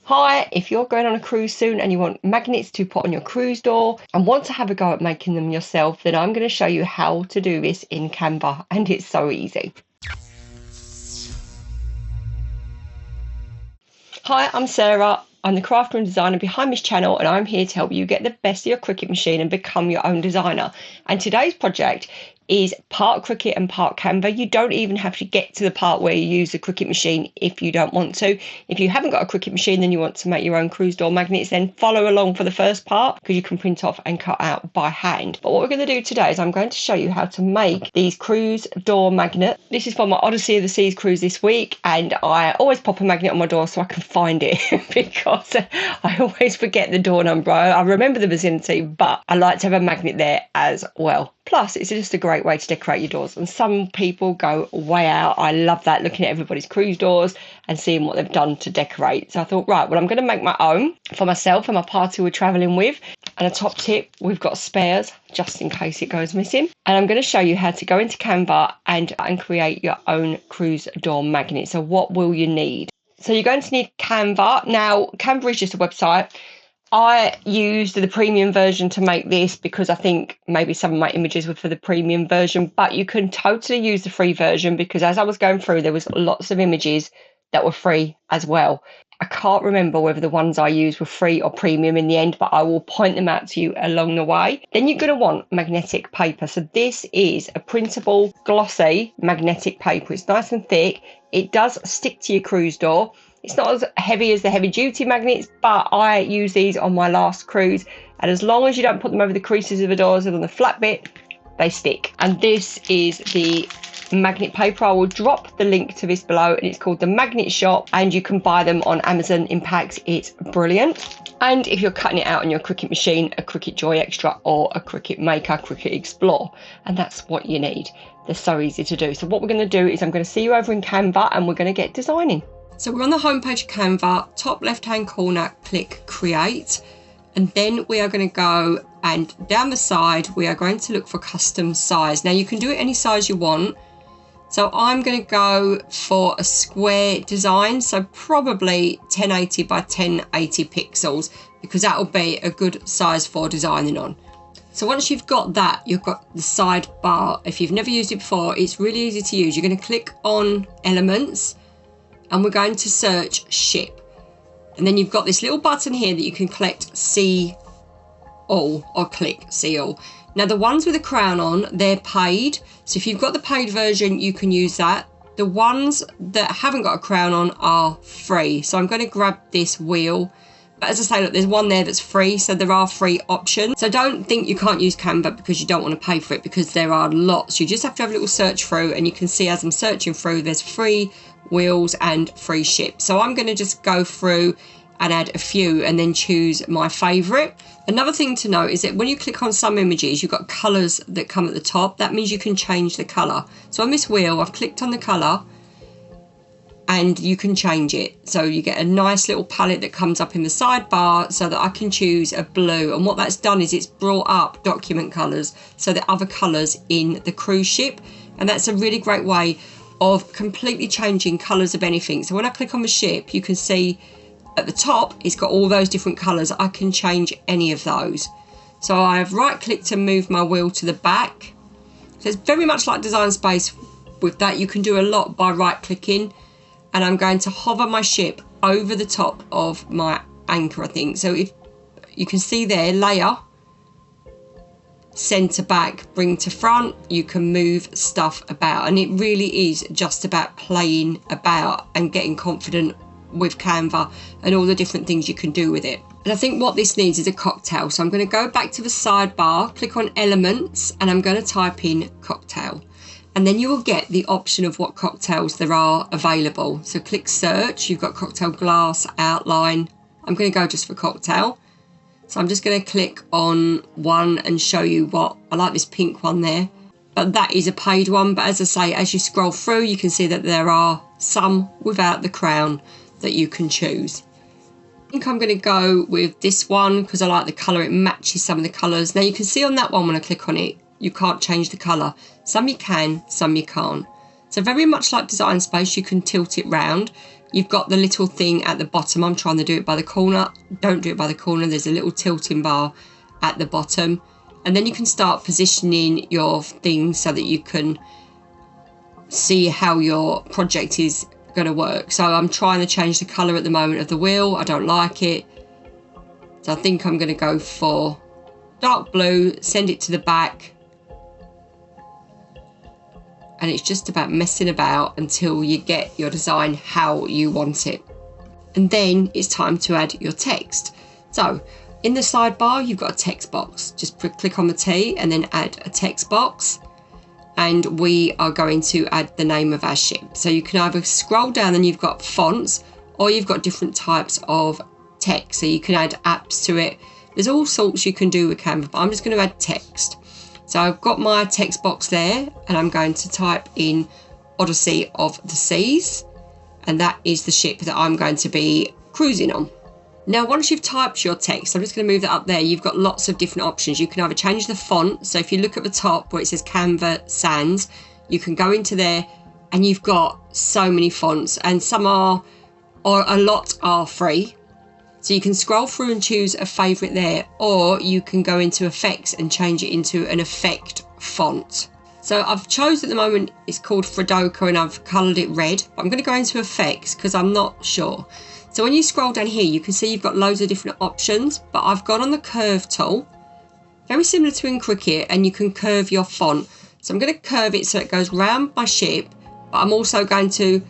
Hi, if you're going on a cruise soon and you want magnets to put on your cruise door and want to have a go at making them yourself, then I'm going to show you how to do this in Canva, and it's so easy. Hi, I'm Sarah. I'm the crafter and designer behind this channel, and I'm here to help you get the best of your Cricut machine and become your own designer. And today's project is part Cricut and part Canva. You don't even have to get to the part where you use the Cricut machine if you don't want to. If you haven't got a Cricut machine, then you want to make your own cruise door magnets, then follow along for the first part because you can print off and cut out by hand. But what we're going to do today is I'm going to show you how to make these cruise door magnets. This is for my Odyssey of the Seas cruise this week, and I always pop a magnet on my door so I can find it because I always forget the door number. I remember the vicinity, but I like to have a magnet there as well. Plus, it's just a great way to decorate your doors, and some people go way out. I love that, looking at everybody's cruise doors and seeing what they've done to decorate. So I thought, right, well, I'm going to make my own for myself and my party we're travelling with. And a top tip, we've got spares just in case it goes missing. And I'm going to show you how to go into Canva and create your own cruise door magnet. So what will you need? So you're going to need Canva. Now, Canva is just a website. I used the premium version to make this because I think maybe some of my images were for the premium version, but you can totally use the free version because as I was going through, there was lots of images that were free as well. I can't remember whether the ones I used were free or premium in the end, but I will point them out to you along the way. Then you're going to want magnetic paper. So this is a printable, glossy magnetic paper. It's nice and thick. It does stick to your cruise door. It's not as heavy as the heavy duty magnets, but I use these on my last cruise. And as long as you don't put them over the creases of the doors and on the flat bit, they stick. And this is the magnet paper. I will drop the link to this below, and it's called the Magnet Shop, and you can buy them on Amazon in packs. It's brilliant. And if you're cutting it out on your Cricut machine, a Cricut Joy Extra or a Cricut Maker, Cricut Explore, and that's what you need. They're so easy to do. So what we're going to do is I'm going to see you over in Canva and we're going to get designing. So we're on the homepage of Canva, top left hand corner, click Create, and then we are going to go and down the side we are going to look for custom size. Now you can do it any size you want. So I'm going to go for a square design, so probably 1080 by 1080 pixels because that will be a good size for designing on. So once you've got that, you've got the sidebar. If you've never used it before, it's really easy to use. You're going to click on Elements and we're going to search Ship. And then you've got this little button here that you can collect See All or click See All. Now the ones with a crown on, they're paid. So if you've got the paid version, you can use that. The ones that haven't got a crown on are free. So I'm going to grab this wheel. But as I say, look, there's one there that's free. So there are free options. So don't think you can't use Canva because you don't want to pay for it, because there are lots. You just have to have a little search through, and you can see as I'm searching through, there's free wheels and free ship. So I'm going to just go through and add a few and then choose my favourite. Another thing to note is that when you click on some images, you've got colours that come at the top. That means you can change the colour. So on this wheel, I've clicked on the colour and you can change it. So you get a nice little palette that comes up in the sidebar so that I can choose a blue. And what that's done is it's brought up document colours, so the other colours in the cruise ship. And that's a really great way of completely changing colours of anything. So when I click on the ship, you can see at the top it's got all those different colours. I can change any of those. So I've right clicked to move my wheel to the back. So it's very much like Design Space. With that you can do a lot by right clicking, and I'm going to hover my ship over the top of my anchor, I think. So if you can see there, layer, centre back, bring to front, you can move stuff about, and it really is just about playing about and getting confident with Canva and all the different things you can do with it. And I think what this needs is a cocktail. So I'm going to go back to the sidebar, click on Elements, and I'm going to type in cocktail, and then you will get the option of what cocktails there are available. So click search, you've got cocktail glass, outline. I'm going to go just for cocktail. So I'm just going to click on one and show you what I like. This pink one there, but that is a paid one. But as I say, as you scroll through, you can see that there are some without the crown that you can choose. I think I'm going to go with this one because I like the colour. It matches some of the colours. Now you can see on that one when I click on it, you can't change the colour. Some you can, some you can't. So very much like Design Space, you can tilt it round. you've got the little thing at the bottom. I'm trying to do it by the corner. Don't do it by the corner. There's a little tilting bar at the bottom. And then you can start positioning your things so that you can see how your project is going to work. So I'm trying to change the colour at the moment of the wheel. I don't like it. So I think I'm going to go for dark blue, send it to the back. And it's just about messing about until you get your design how you want it. And then it's time to add your text. So in the sidebar, you've got a text box. Just click on the T and then add a text box. And we are going to add the name of our ship. So you can either scroll down and you've got fonts, or you've got different types of text. So you can add apps to it. There's all sorts you can do with Canva, but I'm just going to add text. So I've got my text box there, and I'm going to type in Odyssey of the Seas, and that is the ship that I'm going to be cruising on. Now, once you've typed your text, I'm just going to move that up there. You've got lots of different options. You can either change the font. So if you look at the top where it says Canva Sans, you can go into there and you've got so many fonts, and some are, or a lot are free. So you can scroll through and choose a favourite there, or you can go into effects and change it into an effect font. So I've chosen at the moment, it's called Fredoka, and I've coloured it red. I'm going to go into effects because I'm not sure. So when you scroll down here, you can see you've got loads of different options, but I've gone on the curve tool, very similar to in Cricut, and you can curve your font. So I'm going to curve it so it goes round my ship, but I'm also going to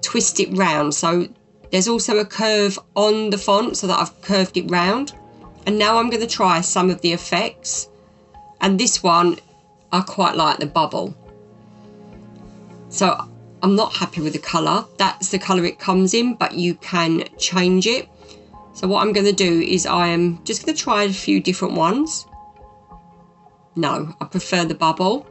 twist it round. So there's also a curve on the font so that I've curved it round. And now I'm going to try some of the effects. And this one, I quite like the bubble. So I'm not happy with the colour. That's the colour it comes in, but you can change it. So what I'm going to do is I am just going to try a few different ones. No, I prefer the bubble.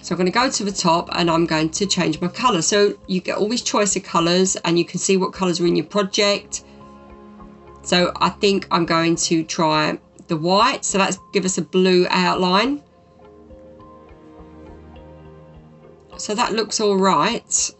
So I'm going to go to the top and I'm going to change my colour. So you get all this choice of colours and you can see what colours are in your project. So I think I'm going to try the white. So that's give us a blue outline. So that looks all right.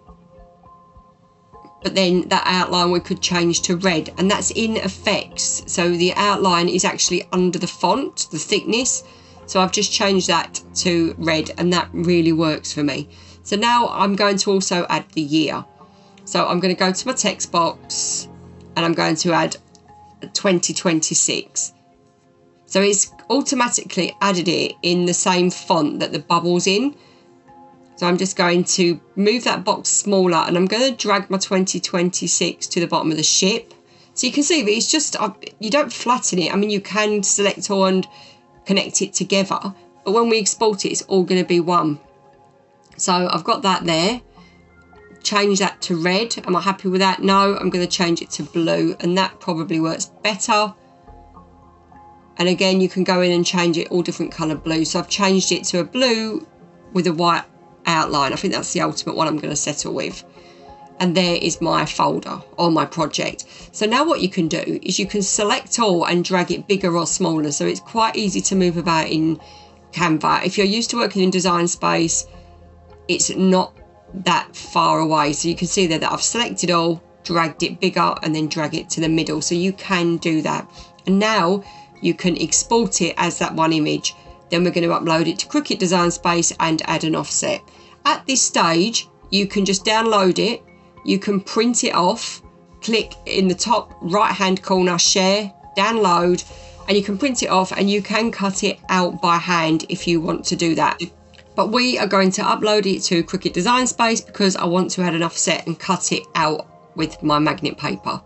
But then that outline we could change to red, and that's in effects. So the outline is actually under the font, the thickness. So I've just changed that to red, and that really works for me. So now I'm going to also add the year. So I'm going to go to my text box and I'm going to add 2026. So it's automatically added it in the same font that the bubble's in. So I'm just going to move that box smaller, and I'm going to drag my 2026 to the bottom of the ship. So you can see that it's just, you don't flatten it. I mean, you can select all and connect it together, but when we export it, it's all going to be one. So I've got that there. Change that to red. Am I happy with that? No, I'm going to change it to blue, and that probably works better. And again, you can go in and change it all different colour blue. So I've changed it to a blue with a white outline. I think that's the ultimate one I'm going to settle with. And there is my folder or my project. So now what you can do is you can select all and drag it bigger or smaller. So it's quite easy to move about in Canva. If you're used to working in Design Space, it's not that far away. So you can see there that I've selected all, dragged it bigger, and then drag it to the middle. So you can do that. And now you can export it as that one image. Then we're going to upload it to Cricut Design Space and add an offset. At this stage, you can just download it. You can print it off, click in the top right hand corner, share, download, and you can print it off, and you can cut it out by hand if you want to do that. But we are going to upload it to Cricut Design Space because I want to add an offset and cut it out with my magnet paper.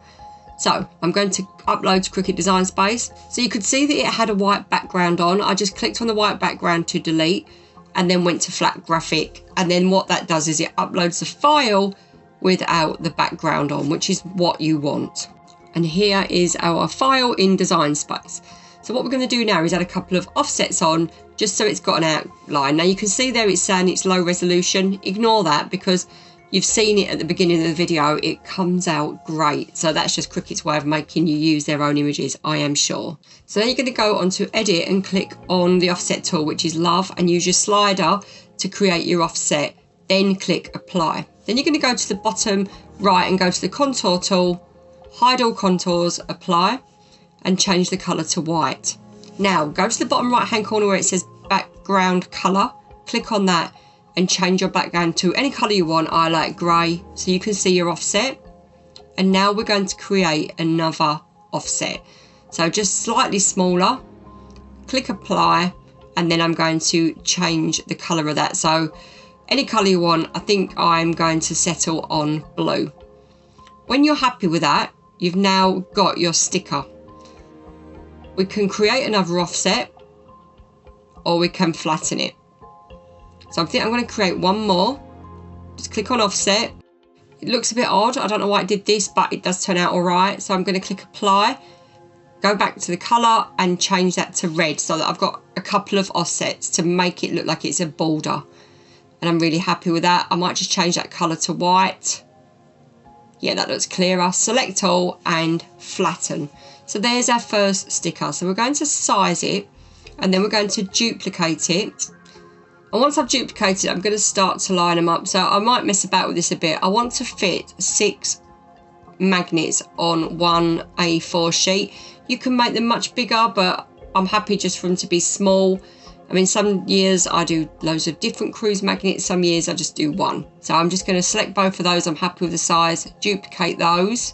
So I'm going to upload to Cricut Design Space. So you could see that it had a white background on. I just clicked on the white background to delete and then went to flat graphic. And then what that does is it uploads the file without the background on, which is what you want. And here is our file in Design Space. So what we're going to do now is add a couple of offsets on just so it's got an outline. Now you can see there it's saying it's low resolution. Ignore that because you've seen it at the beginning of the video. It comes out great. So that's just Cricut's way of making you use their own images, I am sure. So then you're going to go onto edit and click on the offset tool, which is love, and use your slider to create your offset. Then click apply. Then you're going to go to the bottom right and go to the contour tool, hide all contours, apply, and change the colour to white. Now go to the bottom right hand corner where it says background colour, click on that and change your background to any colour you want. I like grey so you can see your offset. And now we're going to create another offset. So just slightly smaller, click apply, and then I'm going to change the colour of that. So any colour you want, I think I'm going to settle on blue. When you're happy with that, you've now got your sticker. We can create another offset or we can flatten it. So I think I'm going to create one more. Just click on offset. It looks a bit odd. I don't know why it did this, but it does turn out all right. So I'm going to click apply, go back to the colour and change that to red so that I've got a couple of offsets to make it look like it's a border. And I'm really happy with that. I might just change that colour to white. Yeah, that looks clearer. Select all and flatten. So there's our first sticker. So we're going to size it and then we're going to duplicate it. And once I've duplicated it, I'm going to start to line them up. So I might mess about with this a bit. I want to fit 6 magnets on one A4 sheet. You can make them much bigger, but I'm happy just for them to be small. I mean, some years I do loads of different cruise magnets. Some years I just do one. So I'm just going to select both of those. I'm happy with the size, duplicate those.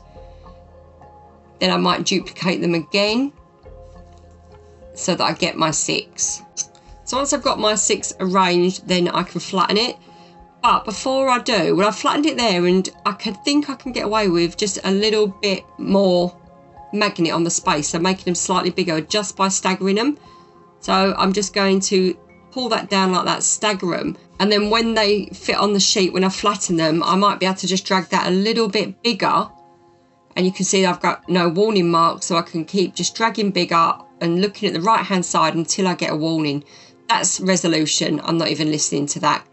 Then I might duplicate them again so that I get my 6. So once I've got my 6 arranged, then I can flatten it. But before I do, well, I've flattened it there and I think I can get away with just a little bit more magnet on the space. So making them slightly bigger just by staggering them. So I'm just going to pull that down like that, stagger them. And then when they fit on the sheet, when I flatten them, I might be able to just drag that a little bit bigger. And you can see I've got no warning marks, so I can keep just dragging bigger and looking at the right hand side until I get a warning. That's resolution. I'm not even listening to that.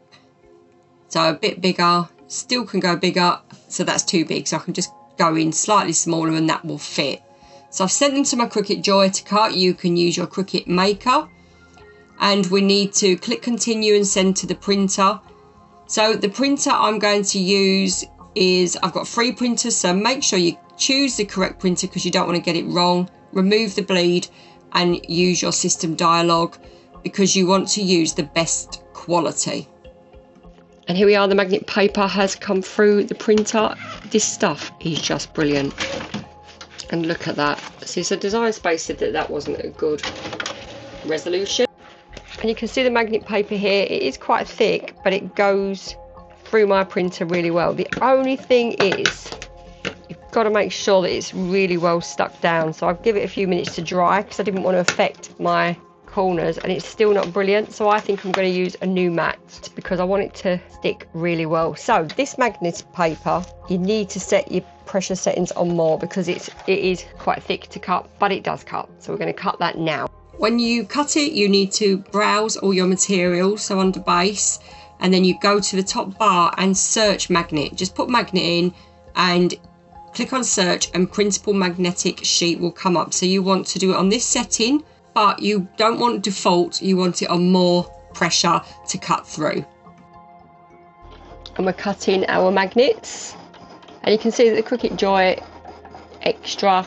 So a bit bigger, still can go bigger. So that's too big. So I can just go in slightly smaller and that will fit. So I've sent them to my Cricut Joy to cut. You can use your Cricut Maker. And we need to click continue and send to the printer. So the printer I'm going to use is, I've got 3 printers. So make sure you choose the correct printer because you don't want to get it wrong. Remove the bleed and use your system dialog because you want to use the best quality. And here we are, the magnet paper has come through the printer. This stuff is just brilliant. And look at that. See, so Design Space said that that wasn't a good resolution. And you can see the magnet paper here. It is quite thick, but it goes through my printer really well. The only thing is, you've got to make sure that it's really well stuck down. So I'll give it a few minutes to dry because I didn't want to affect my corners, and it's still not brilliant. So I think I'm going to use a new mat because I want it to stick really well. So this magnet paper, you need to set your pressure settings on more because it is quite thick to cut, but it does cut. So we're going to cut that now. When you cut it, you need to browse all your materials. So under base, and then you go to the top bar and search magnet. Just put magnet in and click on search and printable magnetic sheet will come up. So you want to do it on this setting, but you don't want default, you want it on more pressure to cut through. And we're cutting our magnets. And you can see that the Cricut Joy Extra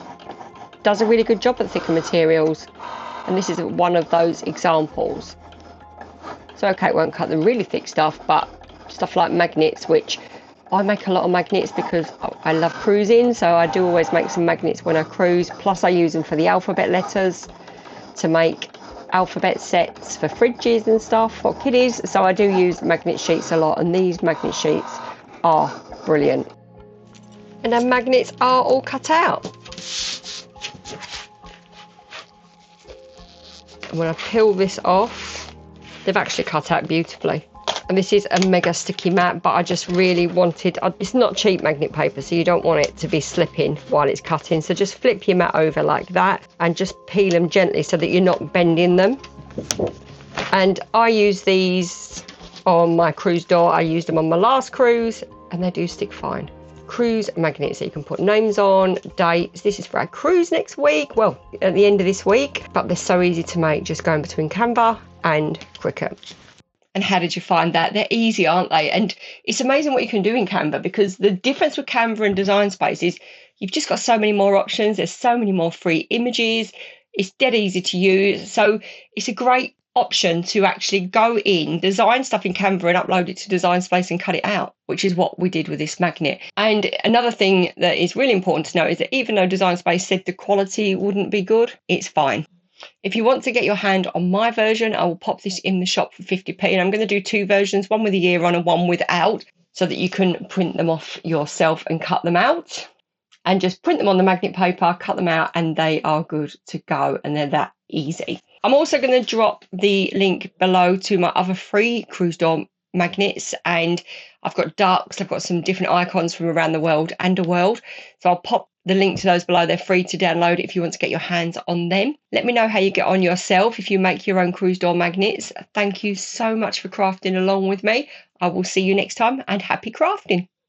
does a really good job at thicker materials. And this is one of those examples. So okay, it won't cut the really thick stuff, but stuff like magnets, which I make a lot of magnets because I love cruising. So I do always make some magnets when I cruise. Plus I use them for the alphabet letters, to make alphabet sets for fridges and stuff for kiddies. So I do use magnet sheets a lot, and these magnet sheets are brilliant. And our magnets are all cut out. And when I peel this off, they've actually cut out beautifully. And this is a mega sticky mat, but I just really wanted, it's not cheap magnet paper, so you don't want it to be slipping while it's cutting. So just flip your mat over like that and just peel them gently so that you're not bending them. And I use these on my cruise door. I used them on my last cruise and they do stick fine. Cruise magnets that you can put names on, dates. This is for our cruise next week, well, at the end of this week, but they're so easy to make, just going between Canva and Cricut. And how did you find that? They're easy, aren't they? And it's amazing what you can do in Canva, because the difference with Canva and Design Space is you've just got so many more options. There's so many more free images. It's dead easy to use. So it's a great option to actually go in, design stuff in Canva and upload it to Design Space and cut it out, which is what we did with this magnet. And another thing that is really important to know is that even though Design Space said the quality wouldn't be good, it's fine. If you want to get your hand on my version, I will pop this in the shop for 50p, and I'm going to do two versions, one with a year on and one without, so that you can print them off yourself and cut them out. And just print them on the magnet paper, cut them out, and they are good to go, and they're that easy. I'm also going to drop the link below to my other free cruise door magnets, and I've got ducks, I've got some different icons from around the world and a world. So I'll pop the link to those below. They're free to download if you want to get your hands on them. Let me know how you get on yourself if you make your own cruise door magnets. Thank you so much for crafting along with me. I will see you next time, and happy crafting.